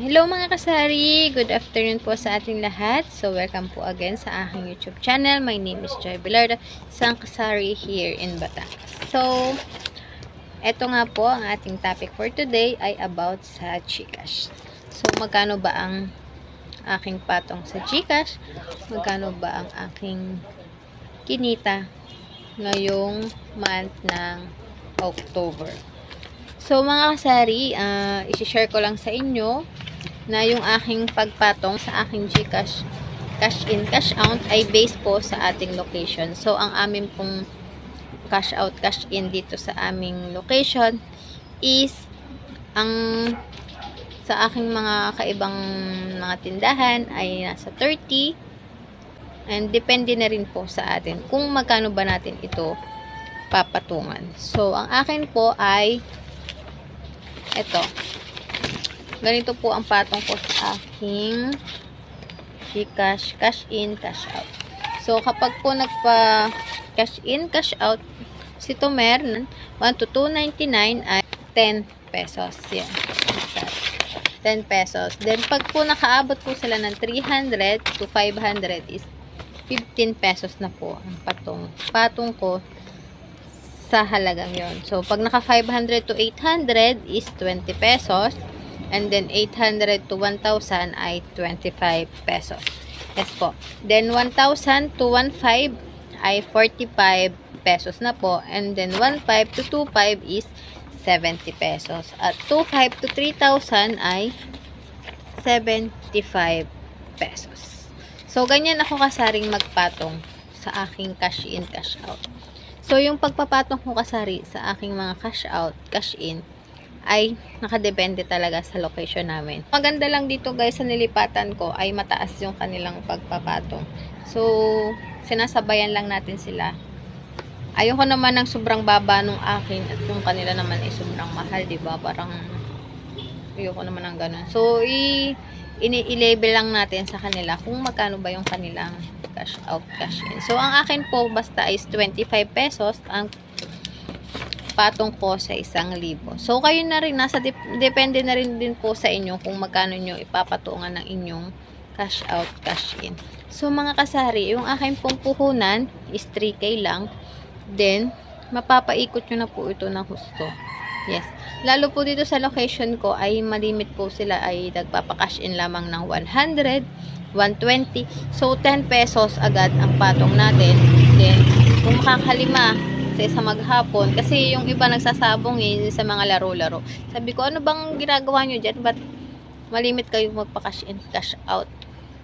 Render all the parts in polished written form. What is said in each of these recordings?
Hello mga kasari! Good afternoon po sa ating lahat. So, welcome po again sa aking YouTube channel. My name is Joy Bilarda, isang kasari here in Batangas. So, eto nga po, ang ating topic for today ay about sa GCash. So, magkano ba ang aking patong sa GCash? Magkano ba ang aking kinita ngayong month ng October? So, mga kasari, isi-share ko lang sa inyo na yung aking pagpatong sa aking GCash cash in, cash out ay based po sa ating location. So, ang amin pong cash out, cash in dito sa aming location is ang sa aking mga kaibang mga tindahan ay nasa 30, and depende na rin po sa atin kung magkano ba natin ito papatungan. So, ang akin po ay ito. Ganito po ang patong ko sa aking GCash, cash in, cash out. So, kapag po nagpa cash in, cash out, si Tomer, 1 to 299 ay 10 pesos. Yan. 10 pesos. Then, pag po nakaabot po sila ng 300 to 500 is 15 pesos na po ang patong ko sa halagang yon. So, pag naka 500 to 800 is 20 pesos. And then, 800 to 1,000 ay 25 pesos. Yes po. Then, 1,000 to 1,500 ay 45 pesos na po. And then, 1,500 to 2,500 is 70 pesos. At 2,500 to 3,000 ay 75 pesos. So, ganyan ako kasaring magpatong sa aking cash in, cash out. So, yung pagpapatong ko kasari sa aking mga cash out, cash in, ay nakadepende talaga sa location namin. Maganda lang dito guys, sa nilipatan ko ay mataas yung kanilang pagpapatong. So, sinasabayan lang natin sila. Ayoko naman ng sobrang baba nung akin at yung kanila naman ay sobrang mahal, diba? Parang ayoko naman ng ganun. So, i-label lang natin sa kanila kung magkano ba yung kanilang cash out, cash in. So, ang akin po basta is 25 pesos ang patong ko sa 1,000. So, kayo na rin, depende na rin din po sa inyo kung magkano nyo ipapatungan ng inyong cash out, cash in. So, mga kasari, yung aking pong puhunan is 3K lang. Then, mapapaikot nyo na po ito ng husto. Yes. Lalo po dito sa location ko ay malimit po sila, ay nagpapakash in lamang ng 100, 120. So, 10 pesos agad ang patong natin. Then, kung makakalima sa maghapon, kasi yung iba nagsasabong sa mga laro-laro. Sabi ko, ano bang ginagawa nyo dyan? Ba't malimit kayo magpa-cash in, cash out?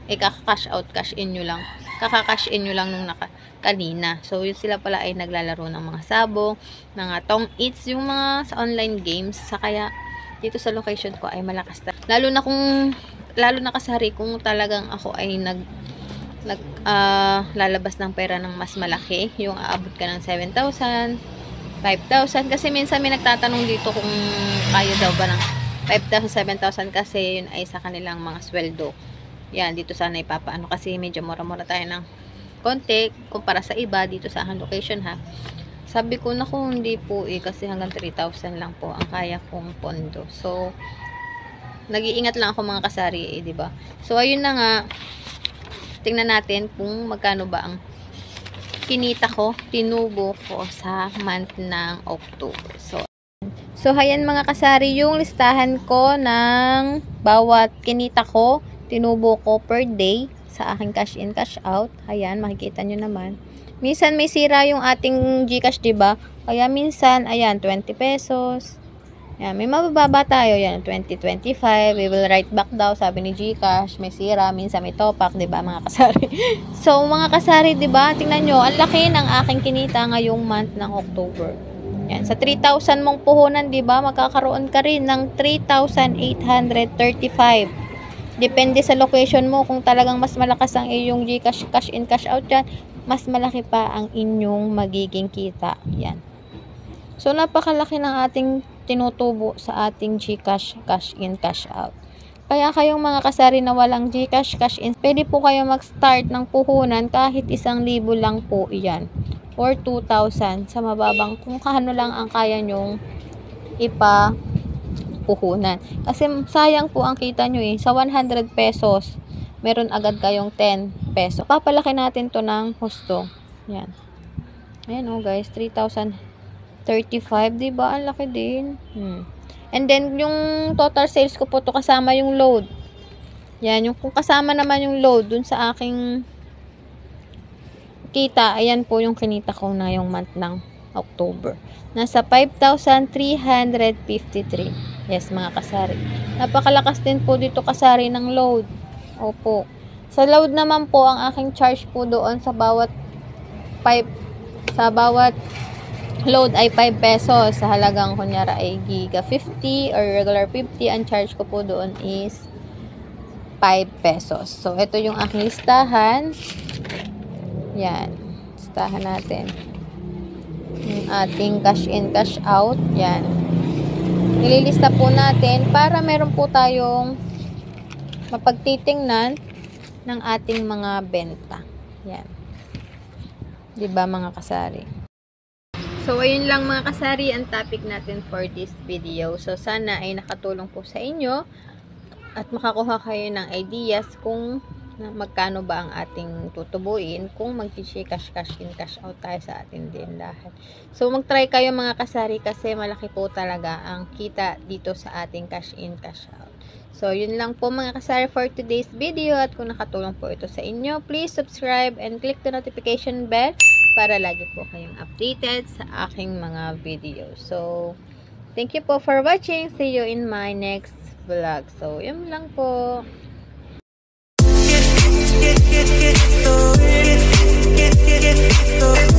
Kaka-cash out, cash in nyo lang. Kaka-cash in nyo lang nung kanina. So, yun sila pala ay naglalaro ng mga sabong, mga tong eats, yung mga sa online games. Sa kaya, dito sa location ko ay malakas. Lalo na kasari kung talagang ako ay lalabas ng pera ng mas malaki, yung aabot ka ng 7,000, 5,000, kasi minsan may nagtatanong dito kung kaya daw ba ng 5,000, 7,000, kasi yun ay sa kanilang mga sweldo. Yan, dito sana ipapaano, kasi medyo mura-mura tayo ng konti kumpara sa iba dito sa aking location ha. Sabi ko na kung hindi po kasi hanggang 3,000 lang po ang kaya kong pondo. So, nag-iingat lang ako mga kasari diba? So, ayun na nga, tingnan natin kung magkano ba ang kinita ko, tinubo ko sa month ng October. So ayan mga kasari, yung listahan ko ng bawat kinita ko, tinubo ko per day sa aking cash in, cash out. Ayan, makikita nyo naman. Minsan may sira yung ating GCash, diba? Kaya minsan, ayan, 20 pesos. Yan, may mabababa tayo, yan, 20-25, we will write back daw, sabi ni GCash, may sira, minsan may topak, diba mga kasari? So, mga kasari, diba, tingnan nyo, ang laki ng aking kinita ngayong month ng October. Yan, sa 3,000 mong puhunan, diba, magkakaroon ka rin ng 3,835. Depende sa location mo, kung talagang mas malakas ang iyong GCash, cash in, cash out dyan, mas malaki pa ang inyong magiging kita. Yan. So, napakalaki ng ating tinutubo sa ating GCash, cash in, cash out. Kaya kayong mga kasari na walang GCash, cash in, pwede po kayo mag-start ng puhunan kahit 1,000 lang po iyan. Or 2,000 sa mababang, kung kaano lang ang kaya nyong ipapuhunan. Kasi sayang po ang kita nyo eh. Sa 100 pesos, meron agad kayong 10 pesos. Papalaki natin to ng husto. Yan. Ayan o guys, 3,035, diba? Ang laki din. And then, yung total sales ko po to kasama yung load. Yan, yung kung kasama naman yung load dun sa aking kita, ayan po yung kinita ko na yung month ng October. Nasa 5,353. Yes, mga kasari. Napakalakas din po dito kasari ng load. Opo. Sa load naman po, ang aking charge po doon sa bawat load ay 5 pesos. Sa halagang kunyara ay giga 50 or regular 50, ang charge ko po doon is 5 pesos. So, ito yung aking listahan. Yan. Listahan natin. Yung ating cash in, cash out. Yan. Nililista po natin para meron po tayong mapagtitingnan ng ating mga benta. Yan. Diba mga kasari? So, ayun lang mga kasari ang topic natin for this video. So, sana ay nakatulong po sa inyo at makakuha kayo ng ideas kung magkano ba ang ating tutubuin kung mag-cash in, cash out tayo sa ating din lahat. So, mag-try kayo mga kasari kasi malaki po talaga ang kita dito sa ating cash in, cash out. So, yun lang po mga kasari for today's video at kung nakatulong po ito sa inyo, please subscribe and click the notification bell para lagi po kayong updated sa aking mga videos. So, thank you po for watching. See you in my next vlog. So, yun lang po. Get